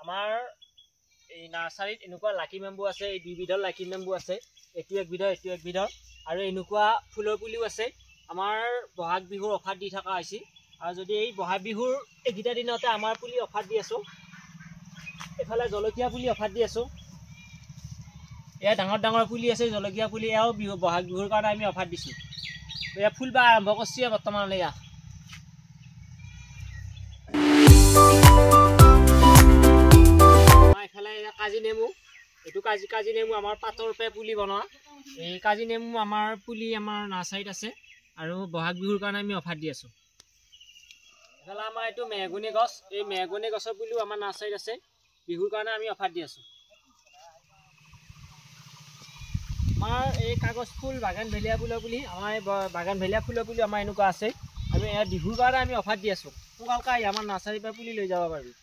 আমাৰ এই নাৰ্সাৰীত এনেকুৱা লাকি মেম্বু আছে, এই দুইবিধৰ লাকি মেম্বু আছে, এইটো একবিধৰ এইটো একবিধৰ, আৰু এনেকুৱা ফুলৰ পুলিও আছে। আমাৰ বহাগ বিহুৰ অফাৰ দি থকা হৈছে, আৰু যদি এই বহাগ বিহুৰ এইকেইটা দিনতে আমাৰ পুলি অফাৰ দি আছোঁ। এইফালে জলকীয়া পুলি অফাৰ দি আছোঁ। এয়া ডাঙৰ ডাঙৰ পুলি আছে জলকীয়া পুলি, এয়াও বহাগ বিহুৰ কাৰণে আমি অফাৰ দিছোঁ। এয়া ফুলবা আৰম্ভ কৰিছে বৰ্তমানলৈ। এয়া এইফালে কাজি নেমু, এইটো কাজি নেমু আমাৰ পাতৰ পৰা পুলি বনোৱা। এই কাজি নেমু আমাৰ পুলি আমাৰ নাৰ্চাৰীত আছে, আৰু বহাগ বিহুৰ কাৰণে আমি অফাৰ দি আছোঁ। এইফালে আমাৰ এইটো মেহগনি গছ, এই মেহগনি গছৰ পুলিও আমাৰ নাৰ্চাৰীত আছে, বিহুৰ কাৰণে আমি অফাৰ দি আছোঁ। আমাৰ এই কাগজ ফুল বাগান ভেলিয়া ফুলৰ পুলি, আমাৰ এই বাগান ভেলিয়া ফুলৰ পুলি আমাৰ এনেকুৱা আছে, আমি বিহুৰ কাৰণে আমি অফাৰ দি আছোঁ। সোনকালকে আমাৰ নাৰ্চাৰীৰ পৰা পুলি লৈ যাব পাৰিবি।